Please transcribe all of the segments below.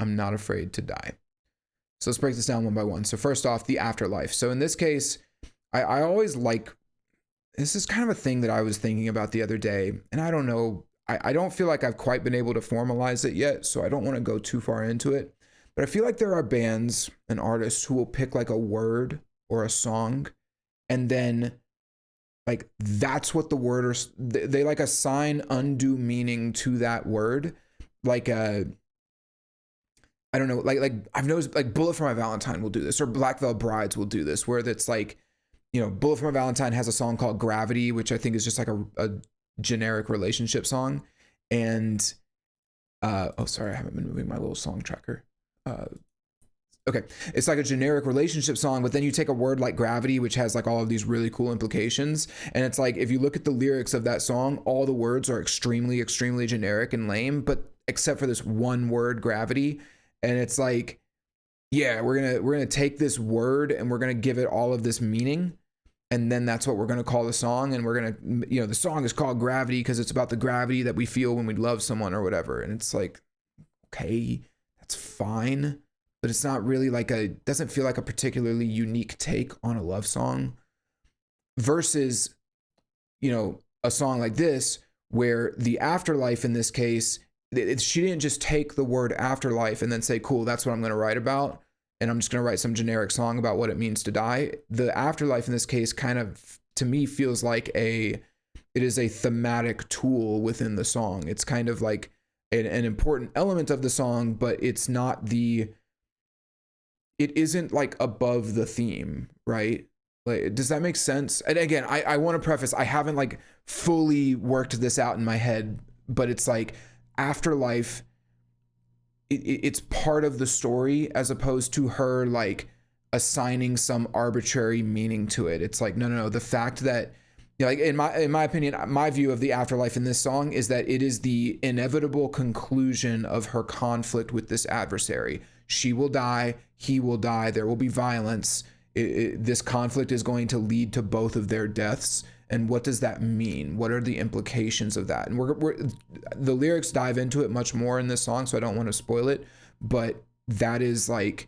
I'm not afraid to die. So let's break this down one by one. So first off, the afterlife. So in this case, I always like, this is kind of a thing that I was thinking about the other day, and I don't know, I don't feel like I've quite been able to formalize it yet, so I don't want to go too far into it. But I feel like there are bands and artists who will pick like a word or a song, and then like that's what the word, or they like assign undue meaning to that word. Like I don't know, like I've noticed like Bullet for My Valentine will do this, or Black Veil Brides will do this, where it's like, you know, Bullet for My Valentine has a song called Gravity, which I think is just like a generic relationship song. And oh, sorry, I haven't been moving my little song tracker. Okay, it's like a generic relationship song, but then you take a word like gravity, which has like all of these really cool implications, and it's like if you look at the lyrics of that song, all the words are extremely, extremely generic and lame, but except for this one word, gravity. And it's like, yeah, we're gonna take this word and we're gonna give it all of this meaning, and then that's what we're gonna call the song. And we're gonna, you know, the song is called Gravity because it's about the gravity that we feel when we love someone or whatever. And it's like, okay, that's fine, but it's not really like doesn't feel like a particularly unique take on a love song. Versus, you know, a song like this where the afterlife in this case, she didn't just take the word afterlife and then say, cool, that's what I'm going to write about, and I'm just going to write some generic song about what it means to die. The afterlife in this case kind of, to me, feels like it is a thematic tool within the song. It's kind of like an important element of the song, but it isn't like above the theme, right? Like, does that make sense? And again, I want to preface, I haven't like fully worked this out in my head, but it's like afterlife, it's part of the story as opposed to her like assigning some arbitrary meaning to it. It's like, no. The fact that, you know, like in my opinion, my view of the afterlife in this song is that it is the inevitable conclusion of her conflict with this adversary. She will die, he will die, there will be violence. This conflict is going to lead to both of their deaths. And what does that mean? What are the implications of that? And the lyrics dive into it much more in this song, so I don't want to spoil it. But that is like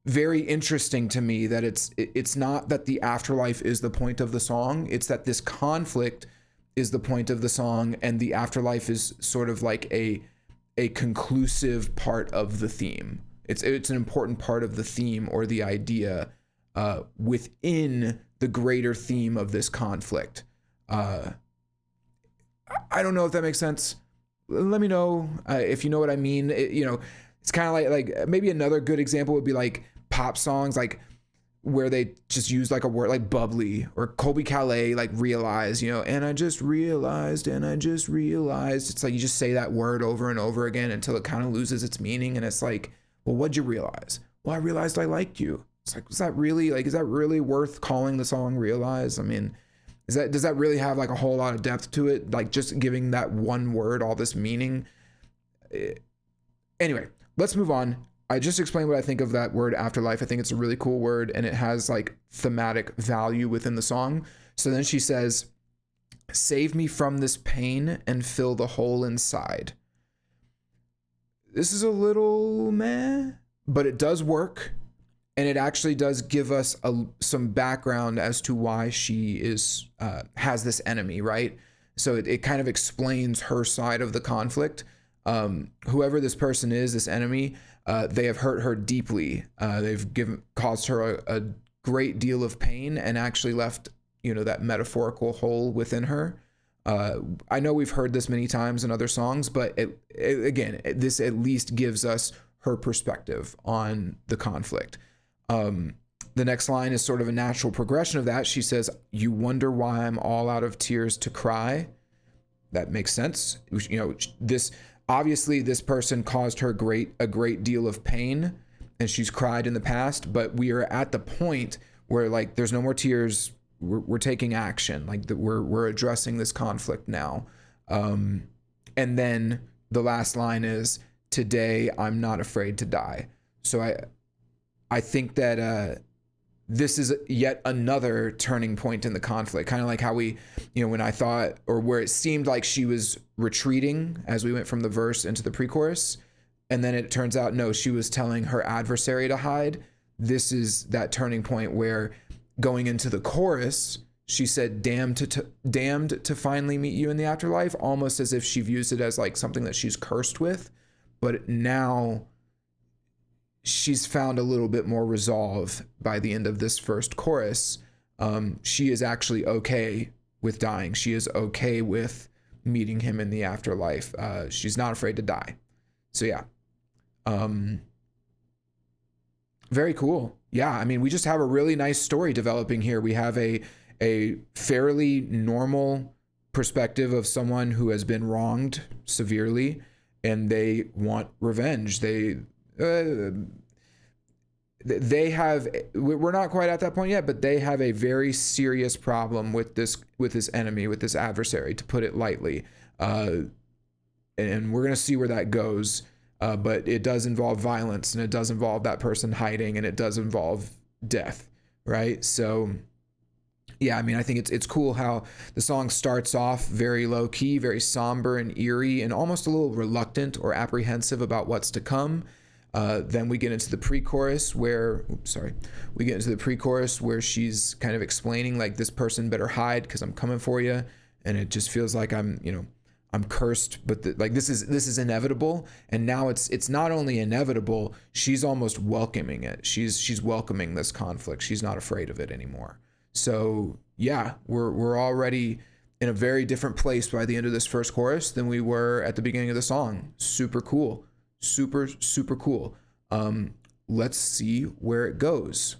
very interesting to me, that it's not that the afterlife is the point of the song. It's that this conflict is the point of the song, and the afterlife is sort of like a conclusive part of the theme. It's an important part of the theme or the idea within the greater theme of this conflict. I don't know if that makes sense. Let me know if you know what I mean. You know, it's kind of like maybe another good example would be like pop songs, like where they just use like a word like bubbly, or Colby Calais, like realize, you know, and I just realized. It's like you just say that word over and over again until it kind of loses its meaning. And it's like, well, what'd you realize? Well, I realized I liked you. It's like, is that really worth calling the song Realize? I mean, does that really have like a whole lot of depth to it? Like just giving that one word all this meaning? Anyway, let's move on. I just explained what I think of that word afterlife. I think it's a really cool word, and it has like thematic value within the song. So then she says, save me from this pain and fill the hole inside. This is a little meh, but it does work. And it actually does give us some background as to why she has this enemy, right? So it kind of explains her side of the conflict. Whoever this person is, this enemy, they have hurt her deeply. They've caused her a great deal of pain, and actually left, you know, that metaphorical hole within her. I know we've heard this many times in other songs, but again, this at least gives us her perspective on the conflict. The next line is sort of a natural progression of that. She says, you wonder why I'm all out of tears to cry. That makes sense. You know, obviously this person caused her a great deal of pain, and she's cried in the past, but we are at the point where like there's no more tears. We're taking action. Like we're addressing this conflict now. And then the last line is, today I'm not afraid to die. So I think that this is yet another turning point in the conflict, kind of like how we, you know, when I thought, or where it seemed like she was retreating as we went from the verse into the pre-chorus, And then it turns out, no, she was telling her adversary to hide. This is that turning point where going into the chorus, she said, damned to finally meet you in the afterlife, almost as if she views it as like something that she's cursed with. But now she's found a little bit more resolve by the end of this first chorus. She is actually okay with dying. She is okay with meeting him in the afterlife. She's not afraid to die. So yeah. Very cool. Yeah, I mean, we just have a really nice story developing here. We have a fairly normal perspective of someone who has been wronged severely, and they want revenge. They have, we're not quite at that point yet, but they have a very serious problem with this enemy, with this adversary, to put it lightly. And we're going to see where that goes. But it does involve violence, and it does involve that person hiding, and it does involve death, right? So yeah, I mean, I think it's cool how the song starts off very low key, very somber and eerie, and almost a little reluctant or apprehensive about what's to come. Then we get into the pre-chorus where, she's kind of explaining like, this person better hide because I'm coming for you. And it just feels like I'm cursed, but this is inevitable. And now it's not only inevitable, she's almost welcoming it. She's welcoming this conflict. She's not afraid of it anymore. So yeah, we're already in a very different place by the end of this first chorus than we were at the beginning of the song. Super cool. Super, super cool. Let's see where it goes.